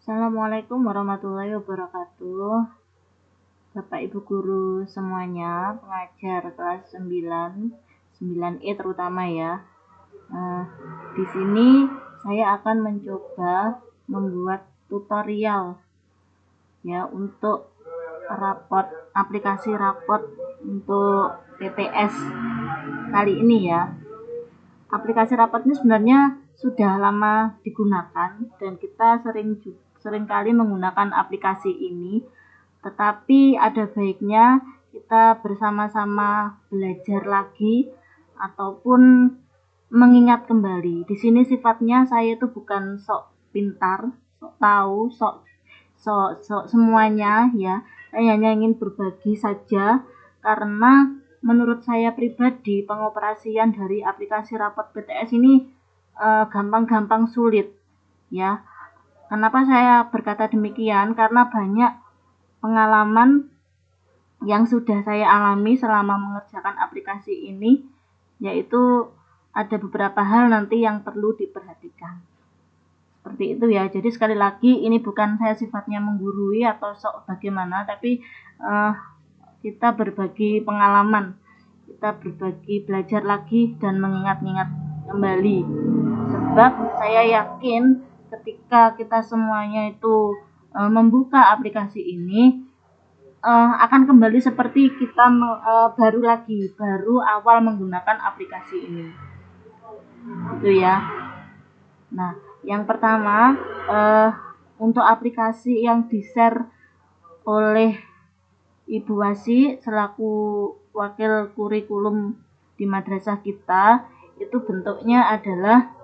Assalamualaikum warahmatullahi wabarakatuh. Bapak Ibu guru semuanya, pengajar kelas 9E terutama ya. Di sini saya akan mencoba membuat tutorial ya untuk aplikasi rapot untuk PTS kali ini ya. Aplikasi rapot ini sebenarnya sudah lama digunakan dan kita seringkali menggunakan aplikasi ini, tetapi ada baiknya kita bersama-sama belajar lagi ataupun mengingat kembali. Di sini sifatnya saya itu bukan sok pintar, sok tahu, sok semuanya ya. Saya hanya ingin berbagi saja karena menurut saya pribadi pengoperasian dari aplikasi rapot PTS ini gampang-gampang sulit ya. Kenapa saya berkata demikian? Karena banyak pengalaman yang sudah saya alami selama mengerjakan aplikasi ini, yaitu ada beberapa hal nanti yang perlu diperhatikan. Seperti itu ya. Jadi sekali lagi ini bukan saya sifatnya menggurui atau sok bagaimana, tapi kita berbagi pengalaman, kita berbagi belajar lagi dan mengingat-ingat kembali. Sebab saya yakin ketika kita semuanya itu membuka aplikasi ini akan kembali seperti kita baru awal menggunakan aplikasi ini. Itu ya. Nah, yang pertama untuk aplikasi yang di-share oleh Ibu Wasi selaku wakil kurikulum di madrasah kita, itu bentuknya adalah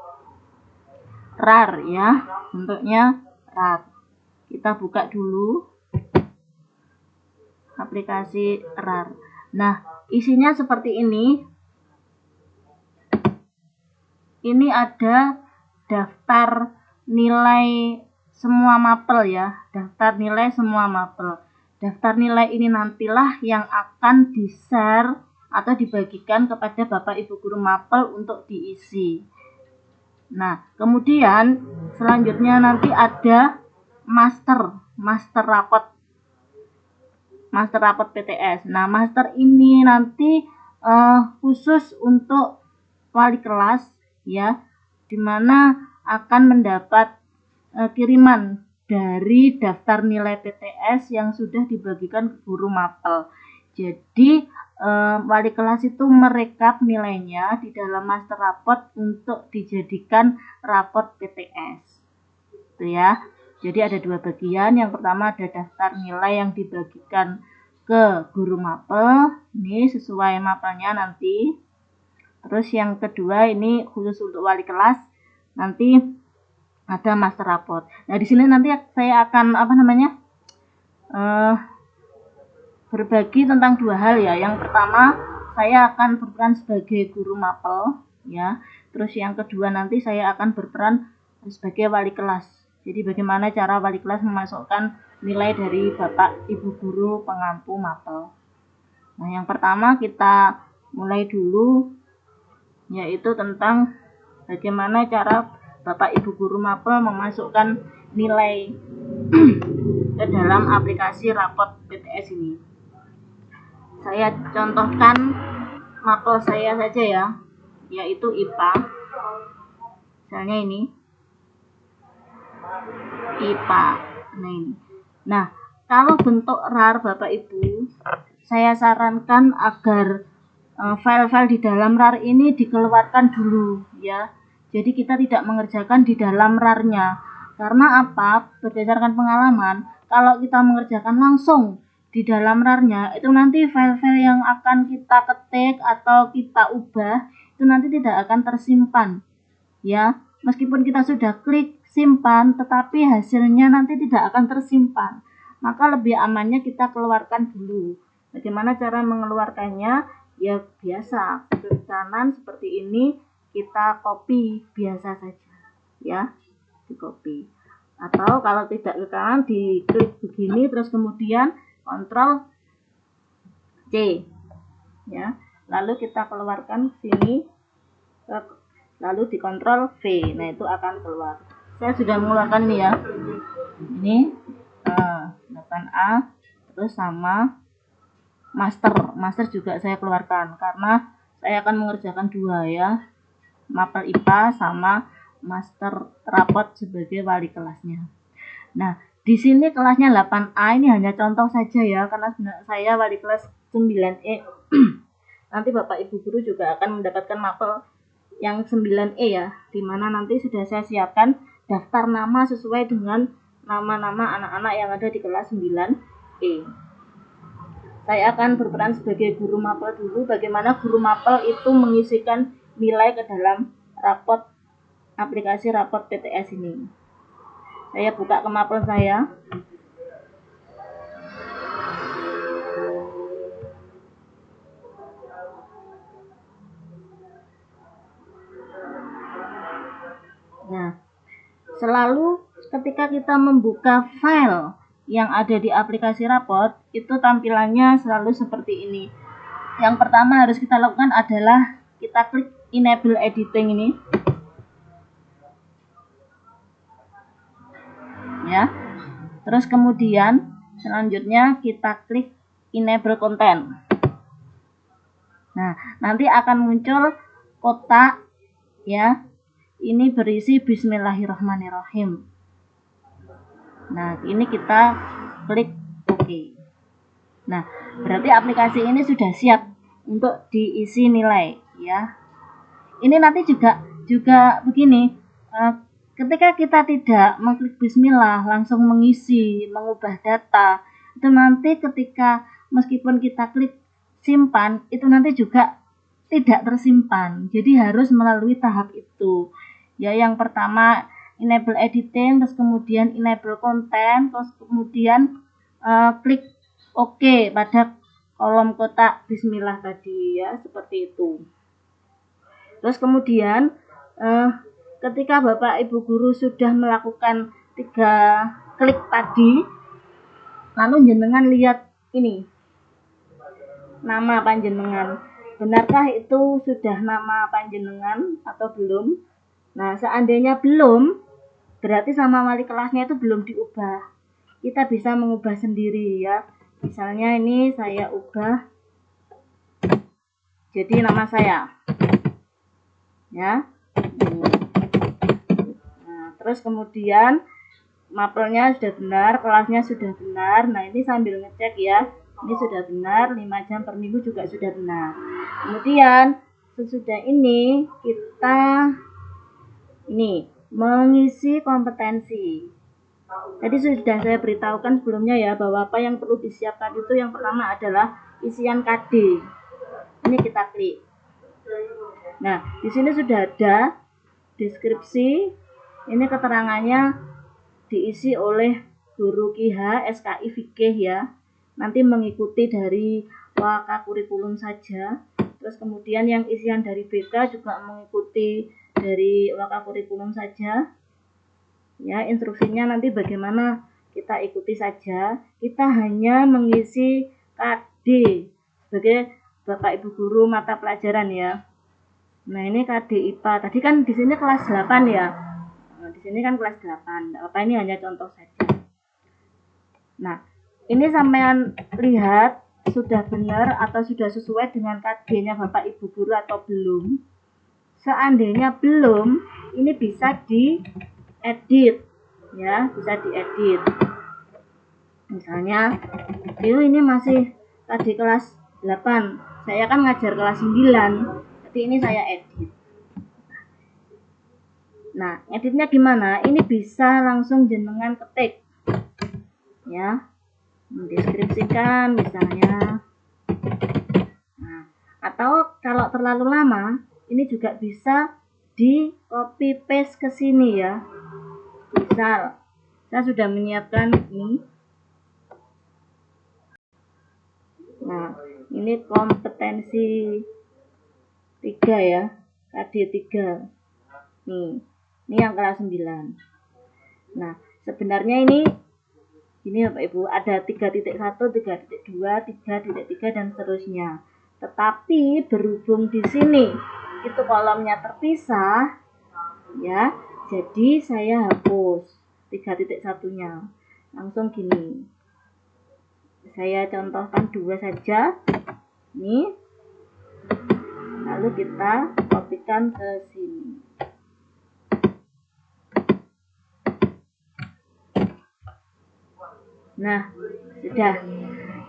RAR ya, bentuknya RAR. Kita buka dulu aplikasi RAR. Nah, isinya seperti ini. Ini ada daftar nilai semua mapel ya, daftar nilai semua mapel. Daftar nilai ini nantilah yang akan di-share atau dibagikan kepada Bapak Ibu guru mapel untuk diisi. Nah, kemudian selanjutnya nanti ada master rapot PTS. Nah, master ini nanti khusus untuk wali kelas ya, dimana akan mendapat kiriman dari daftar nilai PTS yang sudah dibagikan ke guru mapel. Jadi wali kelas itu merekap nilainya di dalam master rapot untuk dijadikan rapot PTS. Itu ya. Jadi ada dua bagian. Yang pertama ada daftar nilai yang dibagikan ke guru mapel. Ini sesuai mapelnya nanti. Terus yang kedua ini khusus untuk wali kelas. Nanti ada master rapot. Nah, di sini nanti saya akan berbagi tentang dua hal ya. Yang pertama, saya akan berperan sebagai guru mapel ya. Terus yang kedua nanti saya akan berperan sebagai wali kelas. Jadi bagaimana cara wali kelas memasukkan nilai dari Bapak Ibu guru pengampu mapel. Nah, yang pertama kita mulai dulu, yaitu tentang bagaimana cara Bapak Ibu guru mapel memasukkan nilai ke dalam aplikasi rapot PTS ini. Saya contohkan mapel saya saja ya, yaitu IPA. Misalnya ini IPA. Nah, kalau bentuk RAR Bapak Ibu, saya sarankan agar file-file di dalam RAR ini dikeluarkan dulu ya. Jadi kita tidak mengerjakan di dalam RAR-nya. Karena apa? Berdasarkan pengalaman, kalau kita mengerjakan langsung di dalam RAR-nya, itu nanti file-file yang akan kita ketik atau kita ubah itu nanti tidak akan tersimpan. Ya, meskipun kita sudah klik simpan, tetapi hasilnya nanti tidak akan tersimpan. Maka lebih amannya kita keluarkan dulu. Bagaimana cara mengeluarkannya? Ya biasa, klik kanan seperti ini, kita copy biasa saja ya, di copy. Atau kalau tidak ke kanan, diklik begini terus kemudian Ctrl C ya, lalu kita keluarkan sini, lalu di Ctrl V. Nah, itu akan keluar. saya sudah mengeluarkan ini ya. Ini 8A, terus sama master juga saya keluarkan karena saya akan mengerjakan dua ya, mapel IPA sama master rapot sebagai wali kelasnya. Nah, di sini kelasnya 8A ini hanya contoh saja ya, karena saya wali kelas 9E. Nanti Bapak Ibu guru juga akan mendapatkan mapel yang 9E ya, dimana nanti sudah saya siapkan daftar nama sesuai dengan nama-nama anak-anak yang ada di kelas 9E. Saya akan berperan sebagai guru mapel dulu, bagaimana guru mapel itu mengisikan nilai ke dalam rapot aplikasi rapot PTS ini. Saya buka ke mapel saya. Nah, selalu ketika kita membuka file yang ada di aplikasi rapot, itu tampilannya selalu seperti ini. Yang pertama harus kita lakukan adalah kita klik enable editing ini. Ya. Terus kemudian selanjutnya kita klik enable content. Nah, nanti akan muncul kotak ya. Ini berisi bismillahirrahmanirrahim. Nah, ini kita klik OK. Nah, berarti aplikasi ini sudah siap untuk diisi nilai ya. Ini nanti juga begini, ketika kita tidak mengklik bismillah langsung mengisi, mengubah data, itu nanti ketika meskipun kita klik simpan, itu nanti juga tidak tersimpan. Jadi harus melalui tahap itu. Ya, yang pertama enable editing, terus kemudian enable content, terus kemudian klik OK pada kolom kotak bismillah tadi ya, seperti itu. Terus kemudian ketika Bapak Ibu guru sudah melakukan 3 klik tadi, lalu jenengan lihat ini nama panjenengan. Benarkah itu sudah nama panjenengan atau belum? Nah, seandainya belum, berarti sama wali kelasnya itu belum diubah. Kita bisa mengubah sendiri ya. Misalnya ini saya ubah jadi nama saya. Ya. Nah, terus kemudian mapelnya sudah benar, kelasnya sudah benar. Nah, ini sambil ngecek ya. Ini sudah benar, 5 jam per minggu juga sudah benar. Kemudian sesudah ini kita mengisi kompetensi. Tadi sudah saya beritahukan sebelumnya ya, bahwa apa yang perlu disiapkan itu yang pertama adalah isian KD. Ini kita klik. Nah, di sini sudah ada deskripsi. Ini keterangannya diisi oleh Guru KIH SKI Fikih ya. Nanti mengikuti dari waka kurikulum saja. Terus kemudian yang isian dari BK juga mengikuti dari waka kurikulum saja. Ya, instruksinya nanti bagaimana kita ikuti saja. Kita hanya mengisi KD sebagai Bapak Ibu guru mata pelajaran ya. Nah, ini KD IPA. Tadi kan di sini kelas 8 ya. Nah, di sini kan kelas 8. Apa ini hanya contoh saja. Nah, ini sampean lihat sudah benar atau sudah sesuai dengan KD-nya Bapak Ibu guru atau belum. Seandainya belum, ini bisa diedit ya, bisa diedit. Misalnya ini masih KD kelas 8. Saya kan ngajar kelas 9. Jadi ini saya edit. Nah, editnya gimana? Ini bisa langsung jenengan ketik. Ya. Mendeskripsikan misalnya. Nah, atau kalau terlalu lama, ini juga bisa di copy paste ke sini ya. Misal, saya sudah menyiapkan ini. Nah, ini kompetensi 3 ya, KD 3. Ini yang kelas 9. Nah, sebenarnya ini Bapak Ibu, ada 3.1, 3.2, 3.3 dan seterusnya. Tetapi berhubung di sini itu kolomnya terpisah ya, Jadi saya hapus 3.1-nya. Langsung gini. Saya contohkan 2 saja. Ini. Lalu kita kopikan ke sini. Nah, sudah.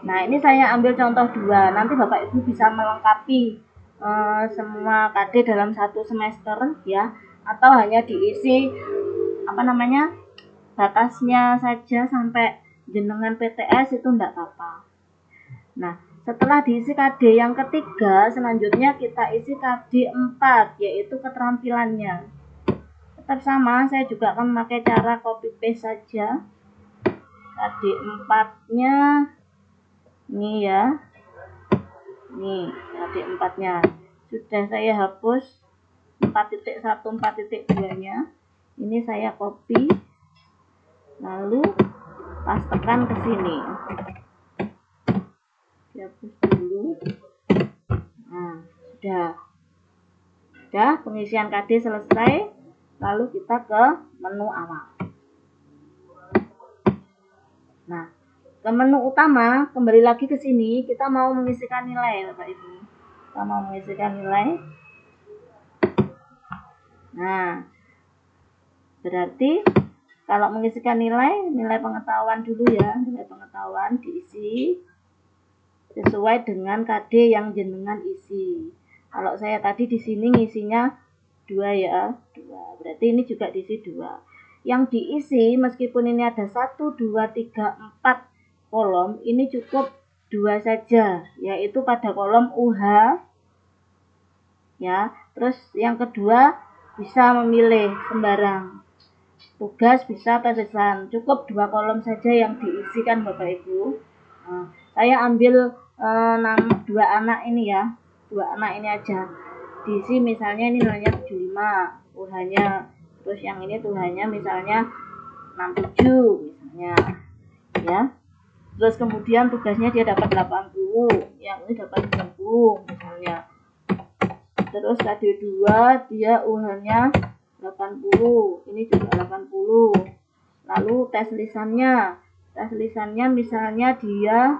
Nah, ini saya ambil contoh 2. Nanti Bapak Ibu bisa melengkapi semua KD dalam 1 semester ya, atau hanya diisi batasnya saja sampai jenengan PTS itu enggak apa-apa. Nah, setelah diisi KD yang ketiga, selanjutnya kita isi KD 4, yaitu keterampilannya. Tetap sama, saya juga akan memakai cara copy paste saja. KD 4-nya ini ya. Nih, KD 4-nya. Sudah saya hapus 4.1, 4.2-nya. Ini saya copy. Lalu pastekan ke sini. Dihapus dulu. Nah, sudah pengisian KD selesai. Lalu kita ke menu awal. Nah, ke menu utama, kembali lagi ke sini, kita mau mengisikan nilai, Bapak Ibu. Kita mau mengisikan nilai. Nah, berarti kalau mengisikan nilai pengetahuan dulu ya, nilai pengetahuan diisi sesuai dengan KD yang jenengan isi. Kalau saya tadi di sini ngisinya 2 ya, 2. Berarti ini juga diisi 2. Yang diisi meskipun ini ada 1, 2, 3, 4 kolom, ini cukup 2 saja, yaitu pada kolom UH ya. Terus yang kedua bisa memilih sembarang. Tugas bisa pesan, cukup 2 kolom saja yang diisikan Bapak Ibu. Nah, saya ambil nama 2 anak ini ya, 2 anak ini aja. Diisi misalnya ini nilainya 75 UH-nya. Terus yang ini tuhannya misalnya 67 misalnya ya. Terus kemudian tugasnya dia dapat 80, yang ini dapat 90 misalnya. Terus KD 2 dia UH-nya 80, ini juga 80. Lalu tes lisannya misalnya dia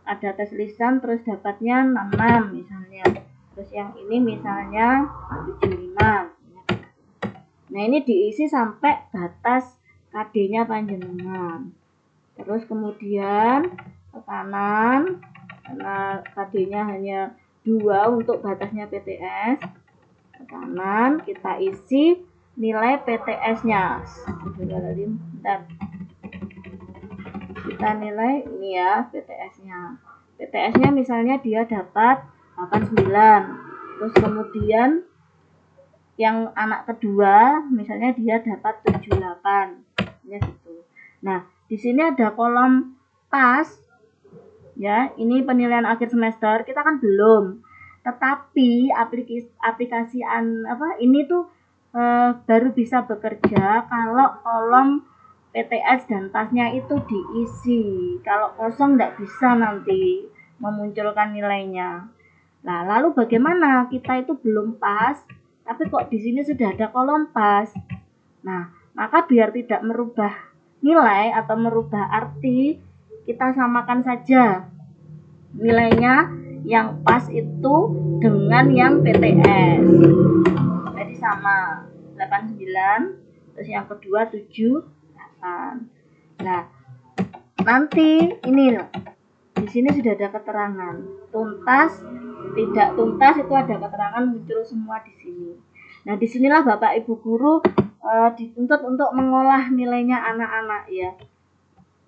ada tes lisan terus dapatnya 66 misalnya. Terus yang ini misalnya 75. Nah, ini diisi sampai batas KD-nya panjenengan. Terus kemudian ke kanan, karena KD-nya hanya 2 untuk batasnya PTS. Ke kanan kita isi nilai PTS-nya. Kita nilai ini ya PTS-nya. PTS-nya misalnya dia dapat 89. Terus kemudian yang anak kedua misalnya dia dapat 78 ya gitu. Nah, di sini ada kolom pas ya, ini penilaian akhir semester kita kan belum, tetapi aplikasi ini tuh baru bisa bekerja kalau kolom PTS dan pasnya itu diisi. Kalau kosong nggak bisa nanti memunculkan nilainya. Nah, lalu bagaimana kita itu belum pas tapi kok di sini sudah ada kolom pas? Nah, maka biar tidak merubah nilai atau merubah arti, kita samakan saja nilainya yang pas itu dengan yang PTS. Jadi sama 89, terus yang kedua 78. Nah, nanti ini di sini sudah ada keterangan tuntas, tidak tuntas, itu ada keterangan muncul semua di sini. Nah, disinilah Bapak Ibu guru dituntut untuk mengolah nilainya anak-anak ya.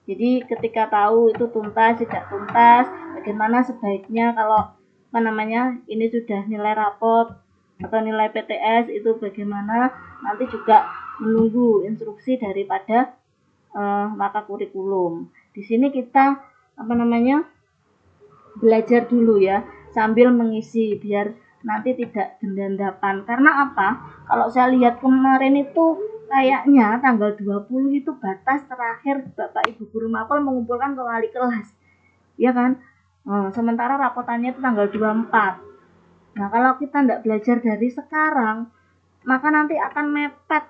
Jadi ketika tahu itu tuntas, tidak tuntas, bagaimana sebaiknya kalau ini sudah nilai rapot atau nilai PTS itu bagaimana, nanti juga menunggu instruksi daripada maka kurikulum. Di sini kita belajar dulu ya sambil mengisi biar nanti tidak gendandapan. Karena apa? Kalau saya lihat kemarin itu kayaknya tanggal 20 itu batas terakhir Bapak Ibu guru mapel mengumpulkan ke wali kelas. Ya kan? Sementara rapotannya itu tanggal 24. Nah, kalau kita tidak belajar dari sekarang, maka nanti akan mepet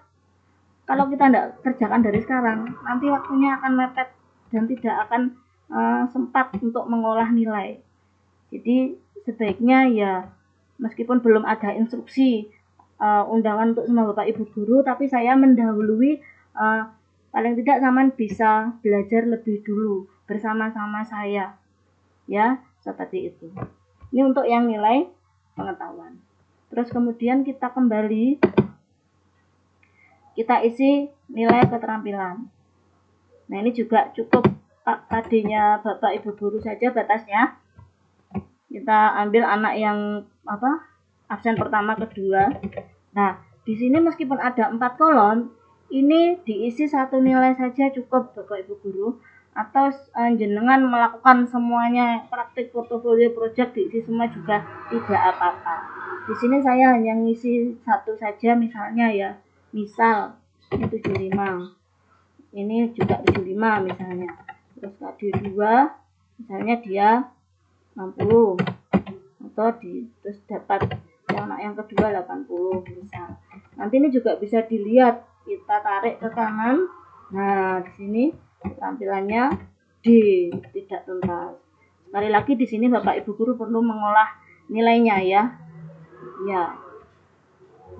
kalau kita tidak kerjakan dari sekarang, nanti waktunya akan mepet dan tidak akan sempat untuk mengolah nilai. Jadi sebaiknya ya, meskipun belum ada instruksi undangan untuk semua Bapak Ibu guru, tapi saya mendahului, paling tidak Saman bisa belajar lebih dulu bersama-sama saya, ya, seperti itu. Ini untuk yang nilai pengetahuan. Terus kemudian kita kembali, kita isi nilai keterampilan. Nah, ini juga cukup KD-nya Bapak Ibu guru saja batasnya. Kita ambil anak yang absen pertama, kedua. Nah, di sini meskipun ada 4 kolom, ini diisi 1 nilai saja cukup Bapak Ibu guru, atau jenengan melakukan semuanya, praktik, portofolio, project diisi semua juga tidak apa-apa. Di sini saya hanya ngisi 1 saja, misalnya ya, misal ini 75, ini juga 75 misalnya. Terus KD2 misalnya dia 60, atau terus dapat yang anak yang kedua 80 misal. Nanti ini juga bisa dilihat, kita tarik ke kanan. Nah, di sini tampilannya D, tidak tuntas. Sekali lagi di sini Bapak Ibu guru perlu mengolah nilainya ya. Ya.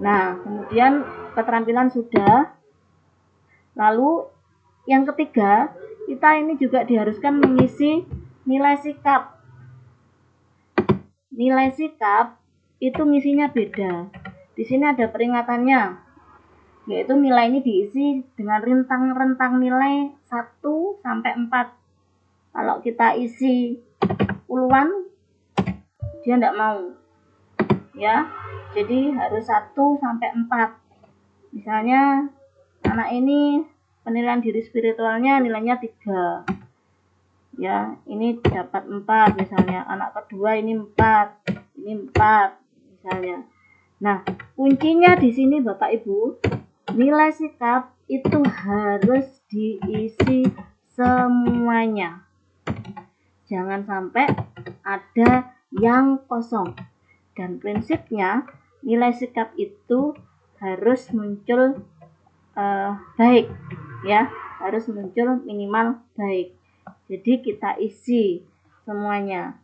Nah, kemudian keterampilan sudah. Lalu yang ketiga, kita ini juga diharuskan mengisi nilai sikap. Nilai sikap itu ngisinya beda. Di sini ada peringatannya, yaitu nilai ini diisi dengan rentang nilai 1 sampai 4. Kalau kita isi puluhan, dia tidak mau. Ya. Jadi harus 1 sampai 4. Misalnya anak ini penilaian diri spiritualnya nilainya 3. Ya, ini dapat 4 misalnya. Anak kedua ini 4, ini 4 misalnya. Nah, kuncinya di sini Bapak Ibu, nilai sikap itu harus diisi semuanya. Jangan sampai ada yang kosong. Dan prinsipnya nilai sikap itu harus muncul baik, ya, harus muncul minimal baik. Jadi kita isi semuanya,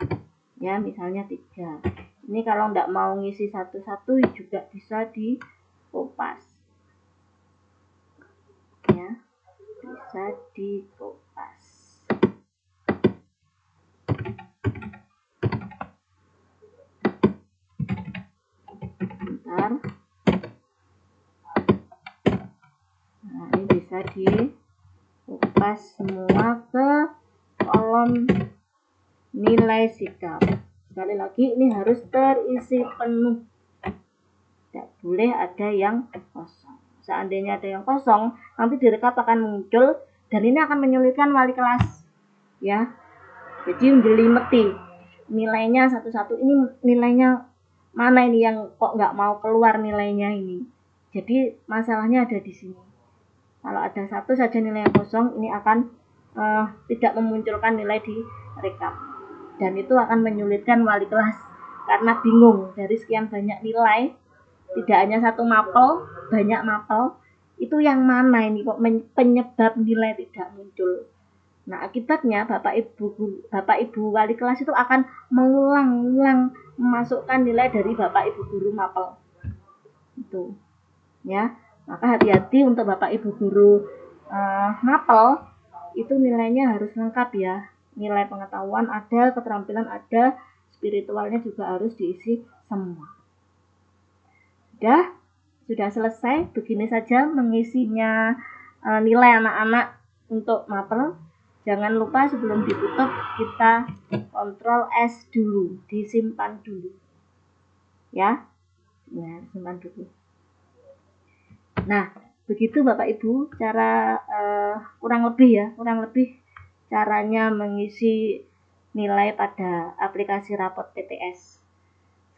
ya, misalnya 3. Ini kalau tidak mau ngisi satu-satu juga bisa dikopas, ya, bisa dikopas. Bentar. Nah, ini bisa dikopas semua ke kolom nilai sikap. Sekali lagi ini harus terisi penuh, tidak boleh ada yang kosong. Seandainya ada yang kosong, nanti di rekap akan muncul dan ini akan menyulitkan wali kelas, ya. Jadi menjelimeti nilainya satu-satu, ini nilainya mana ini yang kok nggak mau keluar nilainya ini. Jadi masalahnya ada di sini. Kalau ada satu saja nilai yang kosong, ini akan tidak memunculkan nilai di rekap. Dan itu akan menyulitkan wali kelas karena bingung dari sekian banyak nilai, tidak hanya satu mapel, banyak mapel, itu yang mana ini kok penyebab nilai tidak muncul. Nah, akibatnya Bapak Ibu wali kelas itu akan mengulang-ulang memasukkan nilai dari Bapak Ibu guru mapel. Itu. Ya. Maka hati-hati untuk Bapak Ibu guru mapel, itu nilainya harus lengkap ya. Nilai pengetahuan ada, keterampilan ada, spiritualnya juga harus diisi semua. Sudah selesai. Begini saja mengisinya nilai anak-anak untuk mapel. Jangan lupa sebelum ditutup kita Ctrl S dulu, disimpan dulu. Ya. Ya, simpan dulu. Nah, begitu Bapak Ibu cara kurang lebih caranya mengisi nilai pada aplikasi rapot PTS.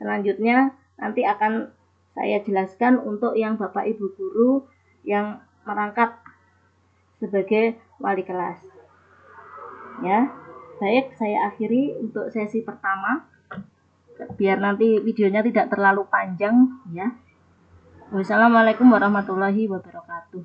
Selanjutnya nanti akan saya jelaskan untuk yang Bapak Ibu guru yang merangkap sebagai wali kelas. Ya, baik, saya akhiri untuk sesi pertama. Biar nanti videonya tidak terlalu panjang ya. Wassalamualaikum warahmatullahi wabarakatuh.